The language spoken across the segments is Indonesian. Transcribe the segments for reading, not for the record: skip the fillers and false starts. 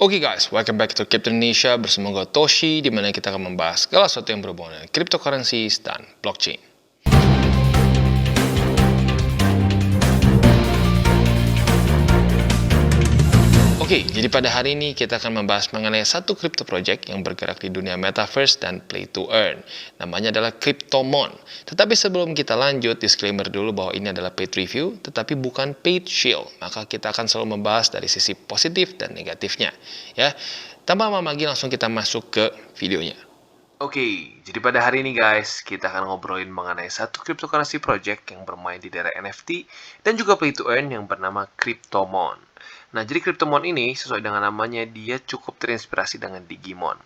Oke guys, welcome back to Crypto Indonesia bersama gue Toshi, di mana kita akan membahas segala sesuatu yang berhubungan dengan cryptocurrencies dan blockchain. Oke, jadi pada hari ini kita akan membahas mengenai satu crypto project yang bergerak di dunia metaverse dan play to earn. Namanya adalah Cryptomon. Tetapi sebelum kita lanjut, disclaimer dulu bahwa ini adalah paid review, tetapi bukan paid shield. Maka kita akan selalu membahas dari sisi positif dan negatifnya. Ya, tanpa lama lagi langsung kita masuk ke videonya. Oke, jadi pada hari ini guys, kita akan ngobrolin mengenai satu cryptocurrency project yang bermain di daerah NFT dan juga play to earn yang bernama Cryptomon. Nah, jadi Cryptomon ini sesuai dengan namanya, dia cukup terinspirasi dengan Digimon.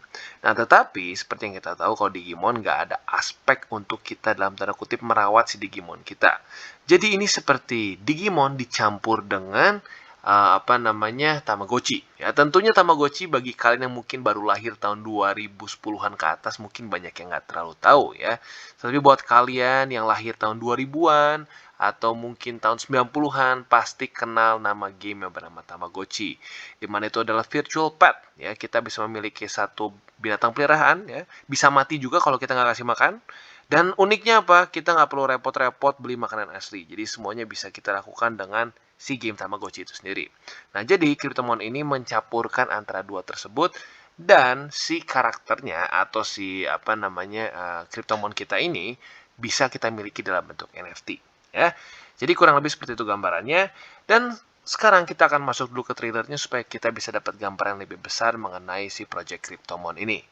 Nah, tetapi seperti yang kita tahu kalau Digimon nggak ada aspek untuk kita dalam tanda kutip merawat si Digimon kita. Jadi ini seperti Digimon dicampur dengan Tamagotchi. Ya, tentunya Tamagotchi bagi kalian yang mungkin baru lahir tahun 2010-an ke atas mungkin banyak yang nggak terlalu tahu ya. Tapi buat kalian yang lahir tahun 2000-an atau mungkin tahun 90-an pasti kenal nama game yang bernama Tamagotchi. Di mana itu adalah virtual pet ya. Kita bisa memiliki satu binatang peliharaan ya. Bisa mati juga kalau kita nggak kasih makan. Dan uniknya apa? Kita nggak perlu repot-repot beli makanan asli. Jadi semuanya bisa kita lakukan dengan si game Tamagotchi itu sendiri. Nah, jadi Cryptomon ini mencampurkan antara dua tersebut dan si karakternya atau si Cryptomon kita ini bisa kita miliki dalam bentuk NFT ya. Jadi kurang lebih seperti itu gambarannya, dan sekarang kita akan masuk dulu ke trailernya supaya kita bisa dapat gambaran lebih besar mengenai si project Cryptomon ini.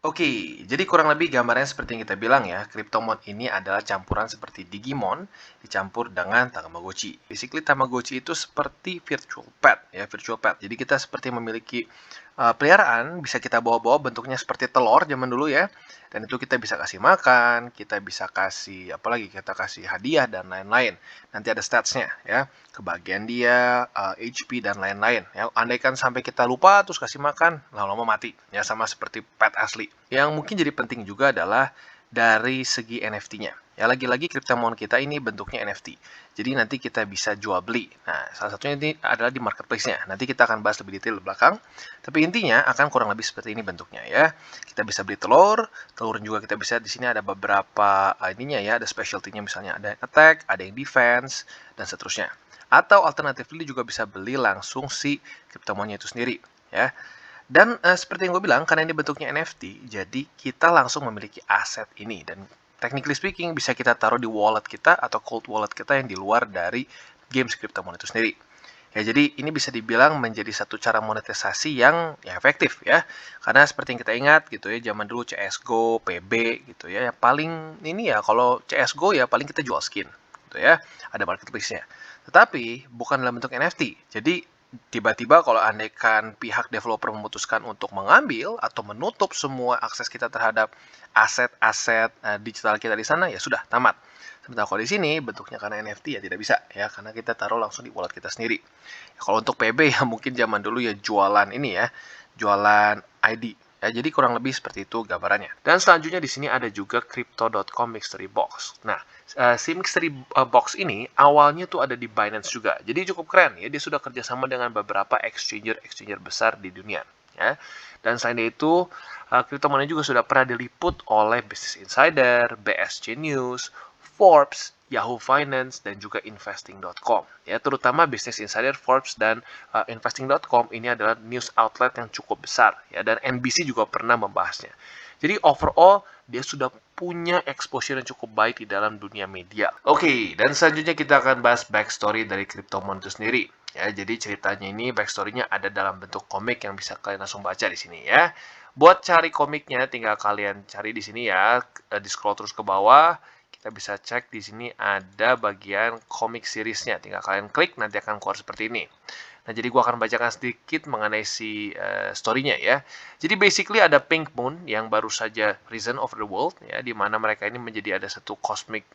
Oke, jadi kurang lebih gambarnya seperti yang kita bilang ya, Cryptomon ini adalah campuran seperti Digimon dicampur dengan Tamagotchi. Basically Tamagotchi itu seperti virtual pet ya, virtual pet. Jadi kita seperti memiliki peliharaan, bisa kita bawa-bawa, bentuknya seperti telur zaman dulu ya. Dan itu kita bisa kasih makan, kita bisa kasih apalagi, kita kasih hadiah dan lain-lain. Nanti ada statsnya ya, kebahagiaan dia, HP dan lain-lain ya. Andaikan sampai kita lupa terus kasih makan, lama-lama mati ya, sama seperti pet asli. Yang mungkin jadi penting juga adalah dari segi NFT-nya. Ya, lagi-lagi Cryptomon kita ini bentuknya NFT. Jadi nanti kita bisa jual beli. Nah, salah satunya ini adalah di marketplace-nya. Nanti kita akan bahas lebih detail di belakang. Tapi intinya akan kurang lebih seperti ini bentuknya ya. Kita bisa beli telur juga kita bisa, di sini ada beberapa ininya ya, ada specialty-nya, misalnya ada attack, ada yang defense dan seterusnya. Atau alternatifnya juga bisa beli langsung si Cryptomonnya itu sendiri ya. Dan seperti yang gue bilang, karena ini bentuknya NFT, jadi kita langsung memiliki aset ini. Dan technically speaking, bisa kita taruh di wallet kita atau cold wallet kita yang di luar dari game Cryptomon itu sendiri. Ya, jadi ini bisa dibilang menjadi satu cara monetisasi yang ya efektif ya. Karena seperti yang kita ingat gitu ya, zaman dulu CSGO, PB gitu ya. Yang paling ini ya, kalau CSGO ya paling kita jual skin gitu ya. Ada marketplace-nya. Tetapi bukan dalam bentuk NFT. Jadi tiba-tiba kalau andaikan pihak developer memutuskan untuk mengambil atau menutup semua akses kita terhadap aset-aset digital kita di sana, ya sudah tamat. Sementara kalau di sini bentuknya karena NFT ya tidak bisa ya, karena kita taruh langsung di wallet kita sendiri. Ya, kalau untuk PB ya mungkin zaman dulu ya jualan ini ya, jualan ID. Ya, jadi kurang lebih seperti itu gambarannya. Dan selanjutnya di sini ada juga Crypto.com Mystery Box. Nah, si Mystery Box ini awalnya tuh ada di Binance juga. Jadi cukup keren ya, dia sudah kerjasama dengan beberapa exchanger besar di dunia. Ya. Dan selain itu, Cryptomon juga sudah pernah diliput oleh Business Insider, BSC News, Forbes, Yahoo Finance, dan juga investing.com. Ya, terutama Business Insider, Forbes, dan investing.com ini adalah news outlet yang cukup besar. Ya, dan NBC juga pernah membahasnya. Jadi overall, dia sudah punya exposure yang cukup baik di dalam dunia media. Oke, dan selanjutnya kita akan bahas backstory dari Cryptomon itu sendiri. Ya, jadi ceritanya ini backstory-nya ada dalam bentuk komik yang bisa kalian langsung baca di sini ya. Buat cari komiknya, tinggal kalian cari di sini ya, di scroll terus ke bawah. Kita bisa cek di sini ada bagian komik seriesnya. Tinggal kalian klik, nanti akan keluar seperti ini. Nah, jadi gua akan bacakan sedikit mengenai si story-nya ya. Jadi basically ada Pink Moon yang baru saja risen over the world ya, di mana mereka ini menjadi ada satu cosmic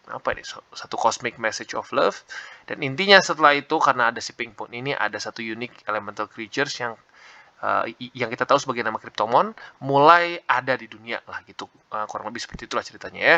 satu cosmic message of love. Dan intinya setelah itu karena ada si Pink Moon ini ada satu unique elemental creatures yang kita tahu sebagai nama Cryptomon mulai ada di dunia lah gitu. Kurang lebih seperti itulah ceritanya ya.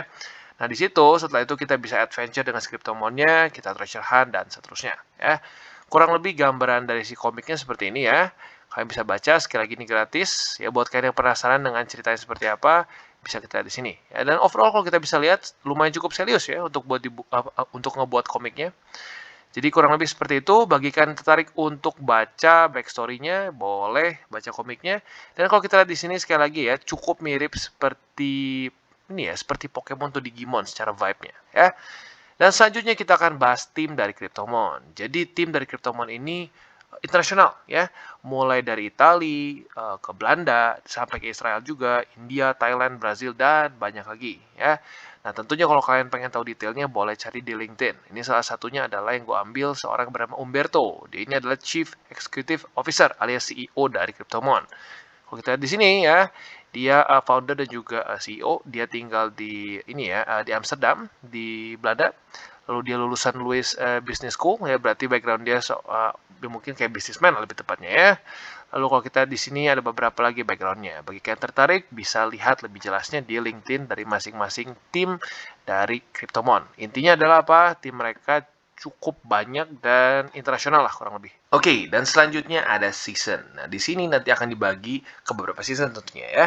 Nah, di situ setelah itu kita bisa adventure dengan Cryptomonnya, kita treasure hunt dan seterusnya ya. Kurang lebih gambaran dari si komiknya seperti ini ya. Kalian bisa baca, sekali lagi ini gratis. Ya, buat kalian yang penasaran dengan ceritanya seperti apa, bisa kita lihat di sini. Ya, dan overall kalau kita bisa lihat lumayan cukup serius ya untuk ngebuat komiknya. Jadi kurang lebih seperti itu. Bagi kalian tertarik untuk baca backstory-nya, boleh baca komiknya. Dan kalau kita lihat di sini sekali lagi ya, cukup mirip seperti ini ya, seperti Pokemon atau Digimon secara vibe-nya ya. Dan selanjutnya kita akan bahas tim dari Cryptomon. Jadi tim dari Cryptomon ini internasional ya, mulai dari Italia ke Belanda sampai ke Israel juga, India, Thailand, Brazil, dan banyak lagi ya. Nah, tentunya kalau kalian pengen tahu detailnya boleh cari di LinkedIn. Ini salah satunya adalah yang gue ambil seorang bernama Umberto. Dia ini adalah Chief Executive Officer alias CEO dari Cryptomon. Kalau kita lihat di sini ya, dia founder dan juga CEO. Dia tinggal di ini ya, di Amsterdam, di Belanda. Lalu dia lulusan Lewis Business School ya, berarti background dia mungkin kayak businessman lebih tepatnya ya. Lalu kalau kita di sini ada beberapa lagi backgroundnya. Bagi kalian tertarik bisa lihat lebih jelasnya di LinkedIn dari masing-masing tim dari Cryptomon. Intinya adalah apa? Tim mereka cukup banyak dan internasional lah kurang lebih. Oke, dan selanjutnya ada season. Nah, di sini nanti akan dibagi ke beberapa season tentunya ya.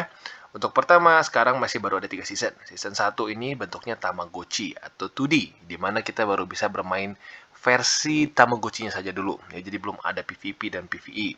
Untuk pertama, sekarang masih baru ada 3 season. Season 1 ini bentuknya Tamagotchi atau 2D, di mana kita baru bisa bermain versi Tamagotchi-nya saja dulu. Ya, jadi belum ada PvP dan PvE.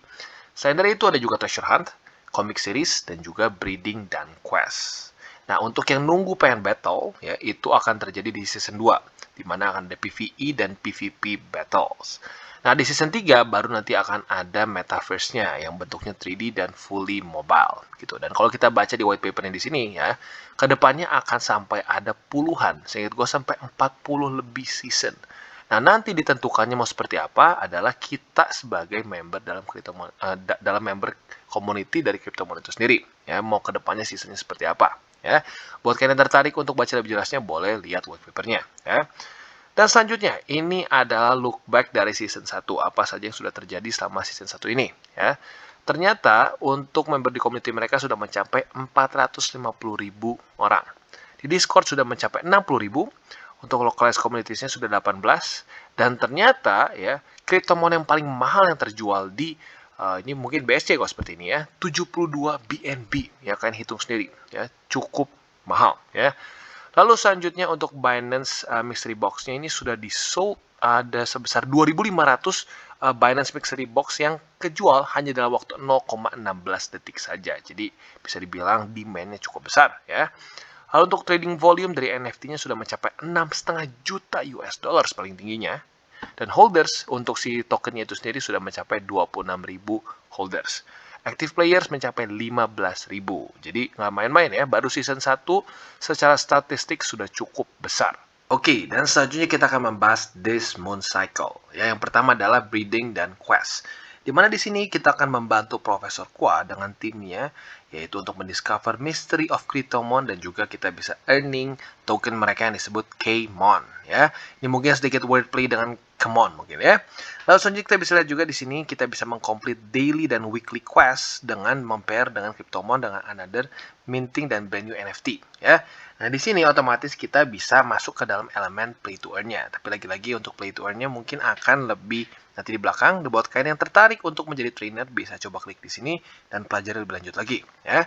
Selain dari itu ada juga Treasure Hunt, Comic Series, dan juga Breeding dan Quest. Nah, untuk yang nunggu pengen battle, ya itu akan terjadi di season 2, di mana akan ada PvE dan PvP battles. Nah, di season 3 baru nanti akan ada metaverse-nya yang bentuknya 3D dan fully mobile gitu. Dan kalau kita baca di white paper-nya di sini ya, kedepannya akan sampai ada puluhan, seingat gue sampai 40 lebih season. Nah, nanti ditentukannya mau seperti apa adalah kita sebagai member dalam member community dari Cryptomon itu sendiri. Ya, mau kedepannya seasonnya seperti apa. Ya, buat kalian yang tertarik untuk baca lebih jelasnya, boleh lihat white paper-nya. Ya. Dan selanjutnya, ini adalah look back dari season 1. Apa saja yang sudah terjadi selama season 1 ini. Ya. Ternyata, untuk member di community mereka sudah mencapai 450.000 orang. Di Discord sudah mencapai 60.000. Untuk localized communities-nya sudah 18. Dan ternyata, ya, Cryptomon yang paling mahal yang terjual di ini mungkin BSC kok seperti ini ya, 72 BNB. Ya, kalian hitung sendiri. Ya, cukup mahal. Ya. Lalu selanjutnya untuk Binance Mystery Box-nya ini sudah di-sold ada sebesar 2.500 Binance Mystery Box yang kejual hanya dalam waktu 0,16 detik saja. Jadi bisa dibilang demand-nya cukup besar ya. Lalu untuk trading volume dari NFT-nya sudah mencapai 6,5 juta US dollars paling tingginya. Dan holders untuk si tokennya itu sendiri sudah mencapai 26.000 holders. Active players mencapai 15.000. Jadi nggak main-main ya, baru season 1 secara statistik sudah cukup besar. Oke, dan selanjutnya kita akan membahas This Moon Cycle. Ya, yang pertama adalah Breeding dan Quest. Di mana di sini kita akan membantu Profesor Qua dengan timnya, yaitu untuk mendiscover Mystery of Cryptomon dan juga kita bisa earning token mereka yang disebut K-Mon. Ya, ini mungkin sedikit wordplay dengan Kemon mungkin ya. Lalu selanjutnya kita bisa lihat juga di sini kita bisa mengcomplete daily dan weekly quest dengan pair dengan Cryptomon dengan another minting dan brand new NFT ya. Nah, di sini otomatis kita bisa masuk ke dalam elemen play to earn-nya. Tapi lagi-lagi untuk play to earn-nya mungkin akan lebih nanti di belakang. Buat kalian yang tertarik untuk menjadi trainer bisa coba klik di sini dan pelajari lebih lanjut lagi ya.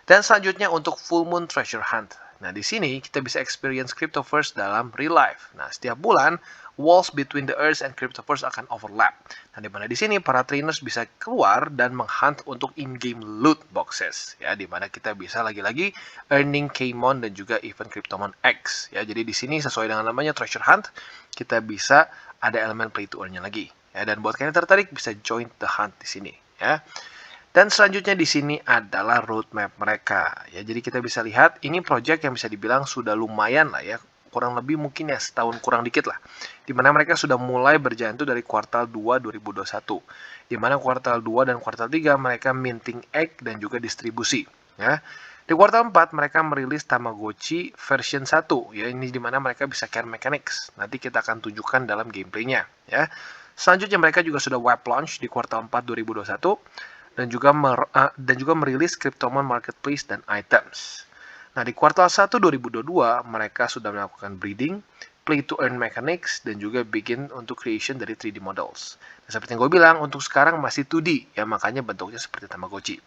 Dan selanjutnya untuk Full Moon Treasure Hunt. Nah, di sini kita bisa experience Cryptoverse dalam real life. Nah, setiap bulan, walls between the Earth and Cryptoverse akan overlap. Nah, di mana di sini para trainers bisa keluar dan menghunt untuk in-game loot boxes. Ya, di mana kita bisa lagi-lagi earning Keymon dan juga event Cryptomon X. Ya, jadi di sini sesuai dengan namanya Treasure Hunt, kita bisa ada elemen play to earn-nya lagi. Ya, dan buat kalian yang tertarik bisa join the hunt di sini. Ya. Dan selanjutnya di sini adalah roadmap mereka. Ya, jadi kita bisa lihat ini project yang bisa dibilang sudah lumayan lah ya. Kurang lebih mungkin ya setahun kurang dikit lah. Dimana mereka sudah mulai berjalan itu dari kuartal 2 2021. Dimana kuartal 2 dan kuartal 3 mereka minting egg dan juga distribusi. Ya. Di kuartal 4 mereka merilis Tamagotchi version 1. Ya, ini dimana mereka bisa care mechanics. Nanti kita akan tunjukkan dalam gameplaynya. Ya. Selanjutnya mereka juga sudah web launch di kuartal 4 2021. Dan juga merilis Cryptomon Marketplace dan items. Nah, di kuartal 1 2022, mereka sudah melakukan breeding, play to earn mechanics, dan juga bikin untuk creation dari 3D models. Nah, seperti yang gue bilang, untuk sekarang masih 2D, ya makanya bentuknya seperti Tamagotchi.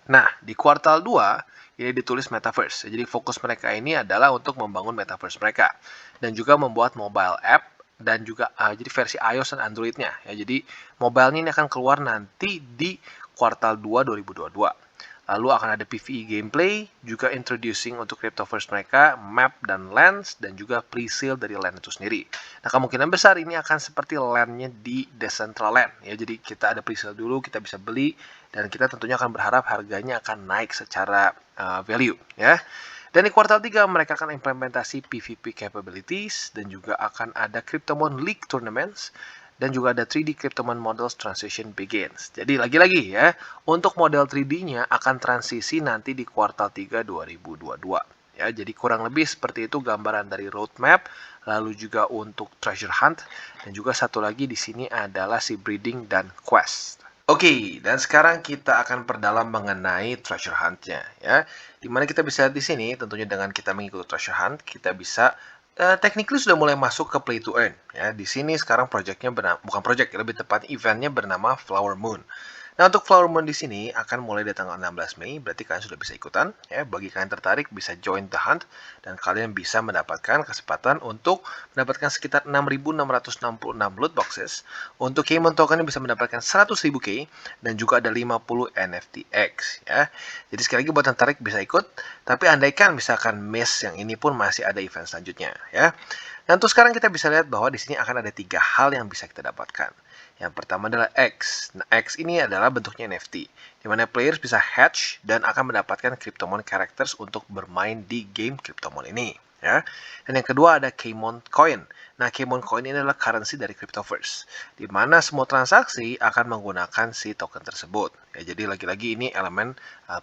Nah, di kuartal 2, ini ditulis Metaverse. Jadi fokus mereka ini adalah untuk membangun Metaverse mereka. Dan juga membuat mobile app dan juga jadi versi iOS dan Android-nya. Ya, jadi mobile ini akan keluar nanti di kuartal 2 2022. Lalu akan ada PvE gameplay, juga introducing untuk Cryptoverse mereka, map dan lands, dan juga pre-sale dari land itu sendiri. Nah, kemungkinan besar ini akan seperti landnya di Decentraland. Ya, jadi kita ada pre-sale dulu, kita bisa beli, dan kita tentunya akan berharap harganya akan naik secara value. Ya. Dan di kuartal 3 mereka akan implementasi PvP capabilities, dan juga akan ada Cryptomon League Tournaments, dan juga ada 3D Cryptomon Models Transition Begins. Jadi lagi-lagi ya, untuk model 3D-nya akan transisi nanti di kuartal 3 2022. Ya, jadi kurang lebih seperti itu gambaran dari roadmap, lalu juga untuk treasure hunt, dan juga satu lagi di sini adalah si breeding dan quest. Oke, dan sekarang kita akan perdalam mengenai treasure hunt-nya ya. Dimana kita bisa lihat di sini, tentunya dengan kita mengikuti treasure hunt, kita bisa technically sudah mulai masuk ke play to earn ya. Di sini sekarang projectnya bukan project, lebih tepat eventnya bernama Flower Moon. Nah, untuk Flower Moon di sini akan mulai dari tanggal 16 Mei, berarti kalian sudah bisa ikutan ya. Bagi kalian tertarik bisa join the hunt dan kalian bisa mendapatkan kesempatan untuk mendapatkan sekitar 6.666 loot boxes. Untuk Keymon token bisa mendapatkan 100.000 K dan juga ada 50 NFT X ya. Jadi sekali lagi buat yang tertarik bisa ikut, tapi andaikan misalkan miss yang ini pun masih ada event selanjutnya ya. Nah, untuk sekarang kita bisa lihat bahwa di sini akan ada 3 hal yang bisa kita dapatkan. Yang pertama adalah X. Nah, X ini adalah bentuknya NFT, di mana players bisa hatch dan akan mendapatkan Cryptomon characters untuk bermain di game Cryptomon ini. Ya. Dan yang kedua ada Keymon Coin. Nah, Keymon Coin ini adalah currency dari Cryptoverse, di mana semua transaksi akan menggunakan si token tersebut. Ya, jadi lagi-lagi ini elemen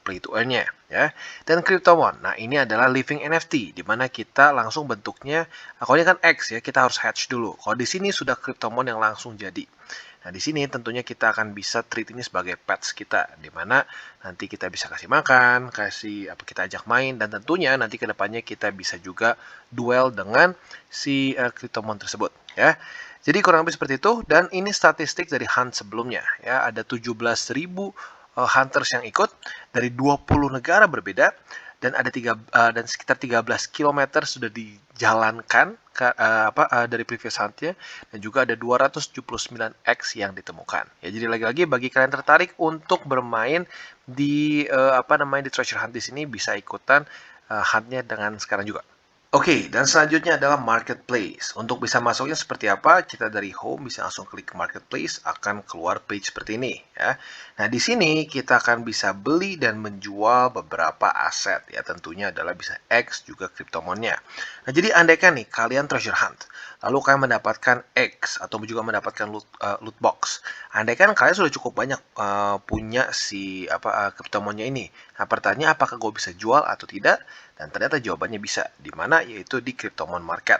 play to earn-nya. Ya. Dan Cryptomon, nah ini adalah living NFT, di mana kita langsung bentuknya, kalau ini kan X ya, kita harus hatch dulu. Kalau di sini sudah Cryptomon yang langsung jadi. Nah, di sini tentunya kita akan bisa treat ini sebagai pets kita, di mana nanti kita bisa kasih makan, kita ajak main, dan tentunya nanti ke depannya kita bisa juga duel dengan si Cryptomon tersebut, ya. Jadi kurang lebih seperti itu, dan ini statistik dari hunt sebelumnya, ya. Ada 17.000 hunters yang ikut dari 20 negara berbeda, dan ada dan sekitar 13 km sudah dijalankan dari previous huntnya, dan juga ada 279 X yang ditemukan. Ya, jadi lagi-lagi bagi kalian tertarik untuk bermain di di treasure hunt di sini bisa ikutan huntnya dengan sekarang juga. Oke, dan selanjutnya adalah marketplace. Untuk bisa masuknya seperti apa? Kita dari home bisa langsung klik marketplace, akan keluar page seperti ini ya. Nah, di sini kita akan bisa beli dan menjual beberapa aset ya. Tentunya adalah bisa X juga Cryptomonnya. Nah, jadi andaikan nih kalian treasure hunt, lalu kalian mendapatkan X atau juga mendapatkan loot box. Andaikan kalian sudah cukup banyak punya si Cryptomonnya ini. Nah, pertanyaannya apakah gue bisa jual atau tidak? Dan ternyata jawabannya bisa, di mana yaitu di Cryptomon Market.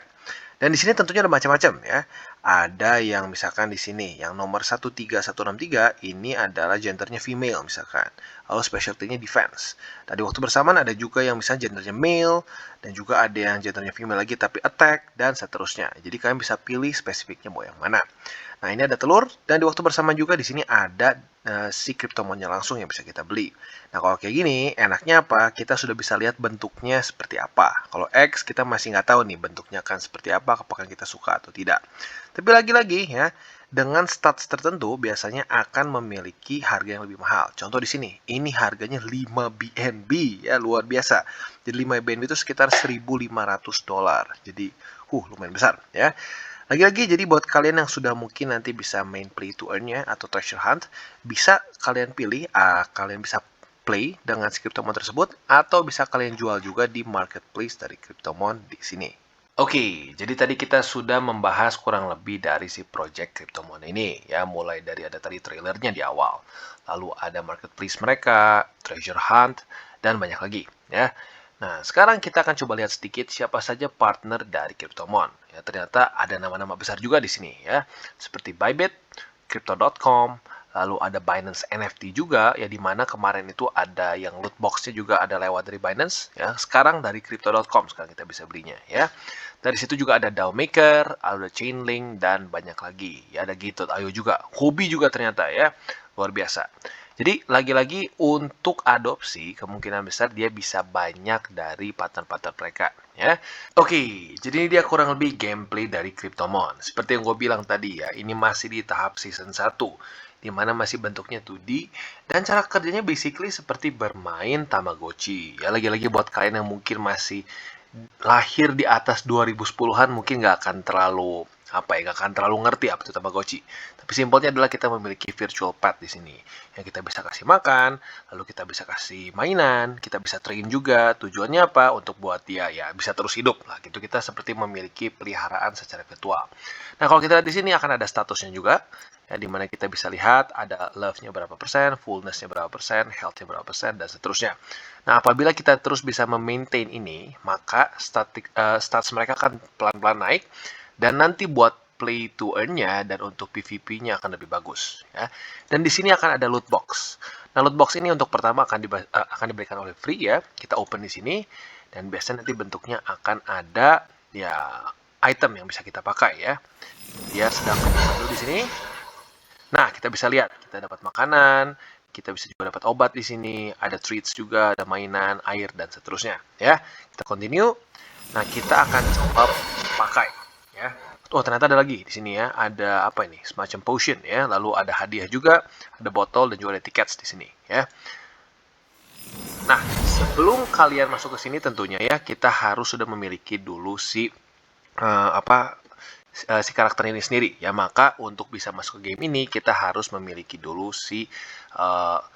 Dan di sini tentunya ada macam-macam ya. ada yang misalkan di sini, yang nomor 13163 ini adalah gendernya female misalkan. Lalu specialty-nya defense. Nah, di waktu bersamaan ada juga yang misalnya gendernya male, dan juga ada yang gendernya female lagi tapi attack, dan seterusnya. Jadi kalian bisa pilih spesifiknya mau yang mana. Nah, ini ada telur, dan di waktu bersamaan juga di sini ada si Cryptomon-nya langsung yang bisa kita beli. Nah, kalau kayak gini, enaknya apa? Kita sudah bisa lihat bentuknya seperti apa. Kalau X, kita masih nggak tahu nih bentuknya akan seperti apa, apakah kita suka atau tidak. Tapi lagi-lagi ya, dengan stats tertentu biasanya akan memiliki harga yang lebih mahal. Contoh di sini, ini harganya 5 BNB ya, luar biasa. Jadi 5 BNB itu sekitar $1.500. Jadi, lumayan besar ya. Lagi-lagi, jadi buat kalian yang sudah mungkin nanti bisa main play to earn-nya atau treasure hunt, bisa kalian pilih, kalian bisa play dengan si Cryptomon tersebut, atau bisa kalian jual juga di marketplace dari Cryptomon di sini. Oke, jadi tadi kita sudah membahas kurang lebih dari si project Cryptomon ini, ya, mulai dari ada tadi trailernya di awal, lalu ada marketplace mereka, treasure hunt, dan banyak lagi, ya. Nah, sekarang kita akan coba lihat sedikit siapa saja partner dari Cryptomon. Ya, ternyata ada nama-nama besar juga di sini, ya, seperti Bybit, Crypto.com, lalu ada Binance NFT juga, ya, di mana kemarin itu ada yang loot box-nya juga ada lewat dari Binance, ya. Sekarang dari Crypto.com sekarang kita bisa belinya, ya. Dari situ juga ada DAO Maker, ada Chainlink, dan banyak lagi. Ya, ada Github.io juga. Huobi juga ternyata, ya. Luar biasa. Jadi, lagi-lagi untuk adopsi, kemungkinan besar dia bisa banyak dari partner-partner mereka. Ya. Oke, jadi ini dia kurang lebih gameplay dari Cryptomon. Seperti yang gue bilang tadi ya, ini masih di tahap season 1, di mana masih bentuknya 2D, dan cara kerjanya basically seperti bermain Tamagotchi. Ya, lagi-lagi buat kalian yang mungkin masih lahir di atas 2010-an mungkin nggak akan terlalu nggak akan terlalu ngerti apa itu Tamagotchi. Tapi simpelnya adalah kita memiliki virtual pet di sini yang kita bisa kasih makan, lalu kita bisa kasih mainan, kita bisa train juga. Tujuannya apa? Untuk buat dia ya bisa terus hidup lah gitu. Kita seperti memiliki peliharaan secara virtual. Nah, kalau kita lihat di sini akan ada statusnya juga. Ya, di mana kita bisa lihat ada love-nya berapa persen, fullness-nya berapa persen, health-nya berapa persen, dan seterusnya. Nah, apabila kita terus bisa memaintain ini, maka stats mereka akan pelan-pelan naik, dan nanti buat play to earn-nya dan untuk PvP-nya akan lebih bagus. Ya. Dan di sini akan ada loot box. Nah, loot box ini untuk pertama akan diberikan oleh free ya. Kita open di sini, dan biasanya nanti bentuknya akan ada ya item yang bisa kita pakai ya. Dia sedang dulu di sini. Nah, kita bisa lihat, kita dapat makanan, kita bisa juga dapat obat di sini, ada treats juga, ada mainan, air, dan seterusnya. Ya, kita continue. Nah, kita akan coba pakai. Ya, ternyata ada lagi di sini ya, ada apa ini? Semacam potion ya, lalu ada hadiah juga, ada botol dan juga ada tickets di sini. Ya. Nah, sebelum kalian masuk ke sini tentunya ya, kita harus sudah memiliki dulu si karakter ini sendiri ya. Maka untuk bisa masuk ke game ini kita harus memiliki dulu si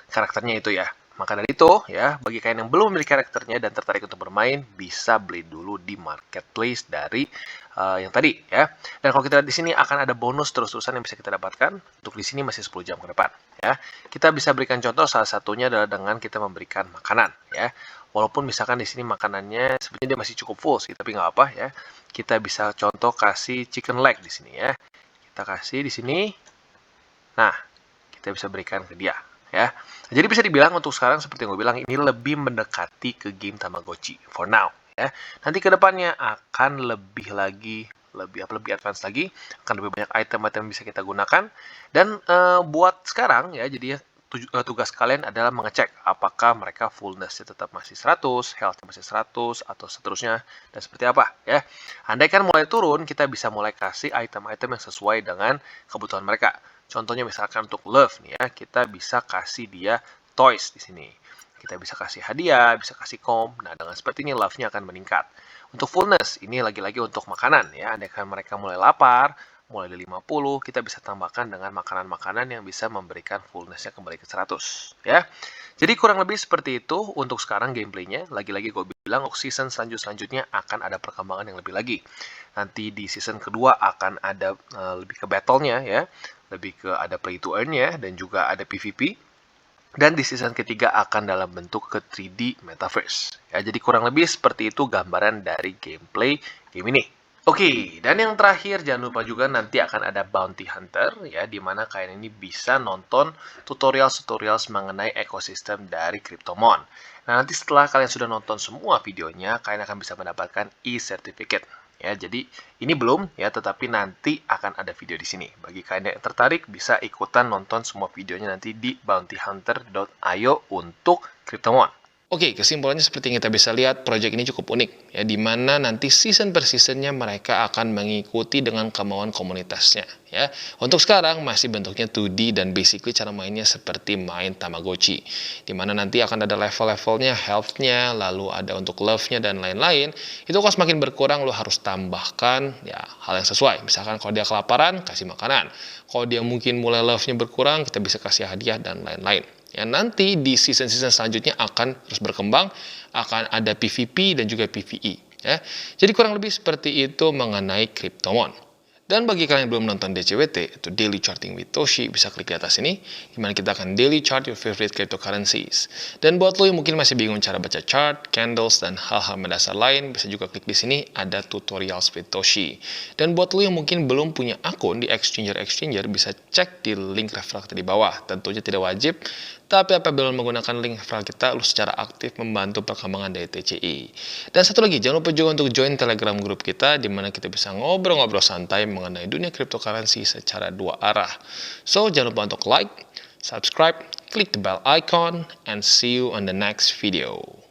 karakternya itu ya. Maka dari itu ya, bagi kalian yang belum memiliki karakternya dan tertarik untuk bermain, bisa beli dulu di marketplace dari yang tadi ya. Dan kalau kita lihat di sini akan ada bonus terus-terusan yang bisa kita dapatkan. Untuk di sini masih 10 jam ke depan ya. Kita bisa berikan contoh, salah satunya adalah dengan kita memberikan makanan ya. Walaupun misalkan di sini makanannya sebenarnya dia masih cukup full sih, tapi nggak apa ya. Kita bisa contoh kasih chicken leg di sini ya. Kita kasih di sini. Nah, kita bisa berikan ke dia ya. Jadi bisa dibilang untuk sekarang seperti yang gue bilang, ini lebih mendekati ke game Tamagotchi for now ya. Nanti kedepannya akan lebih advance lagi, akan lebih banyak item-item yang bisa kita gunakan. Dan buat sekarang ya, jadi tugas kalian adalah mengecek apakah mereka fullness-nya tetap masih 100, health-nya masih 100, atau seterusnya, dan seperti apa ya. Andai kan mulai turun, kita bisa mulai kasih item-item yang sesuai dengan kebutuhan mereka. Contohnya misalkan untuk love nih ya, kita bisa kasih dia toys di sini. Kita bisa kasih hadiah, bisa kasih comb. Nah, dengan seperti ini love-nya akan meningkat. Untuk fullness, ini lagi-lagi untuk makanan ya. Andai kan mereka mulai lapar, mulai dari 50, kita bisa tambahkan dengan makanan-makanan yang bisa memberikan fullness-nya kembali ke 100 ya. Jadi kurang lebih seperti itu untuk sekarang gameplaynya. Lagi-lagi gue bilang untuk season selanjutnya akan ada perkembangan yang lebih lagi. Nanti di season kedua akan ada lebih ke battle-nya ya, lebih ke ada play to earn-nya, dan juga ada PvP. Dan di season ketiga akan dalam bentuk ke 3D Metaverse. Ya, jadi kurang lebih seperti itu gambaran dari gameplay game ini. Oke, dan yang terakhir jangan lupa juga nanti akan ada Bounty Hunter ya, di mana kalian ini bisa nonton tutorial-tutorial mengenai ekosistem dari Cryptomon. Nah, nanti setelah kalian sudah nonton semua videonya, kalian akan bisa mendapatkan e-certificate. Ya, jadi ini belum ya, tetapi nanti akan ada video di sini. Bagi kalian yang tertarik, bisa ikutan nonton semua videonya nanti di bountyhunter.io untuk Cryptomon. Oke, kesimpulannya seperti yang kita bisa lihat, project ini cukup unik, ya, di mana nanti season per seasonnya mereka akan mengikuti dengan kemauan komunitasnya. Ya, untuk sekarang masih bentuknya 2D dan basically cara mainnya seperti main Tamagotchi, di mana nanti akan ada level-levelnya, health-nya, lalu ada untuk love-nya dan lain-lain. Itu kalau semakin berkurang, lo harus tambahkan ya hal yang sesuai. Misalkan kalau dia kelaparan, kasih makanan. Kalau dia mungkin mulai love-nya berkurang, kita bisa kasih hadiah dan lain-lain. Ya, nanti di season-season selanjutnya akan terus berkembang, akan ada PvP dan juga PvE. Ya. Jadi kurang lebih seperti itu mengenai Cryptomon. Dan bagi kalian yang belum nonton DCWT, itu Daily Charting with Toshi, bisa klik di atas ini, dimana kita akan daily chart your favorite cryptocurrencies. Dan buat lo yang mungkin masih bingung cara baca chart, candles, dan hal-hal mendasar lain, bisa juga klik di sini, ada tutorials with Toshi. Dan buat lo yang mungkin belum punya akun di exchanger-exchanger, bisa cek di link referral kita di bawah. Tentunya tidak wajib, tapi apabila menggunakan link referral kita, lo secara aktif membantu perkembangan dari TCI. Dan satu lagi, jangan lupa juga untuk join Telegram grup kita, di mana kita bisa ngobrol-ngobrol santai mengenai dunia cryptocurrency secara dua arah. So, jangan lupa untuk like, subscribe, klik the bell icon, and see you on the next video.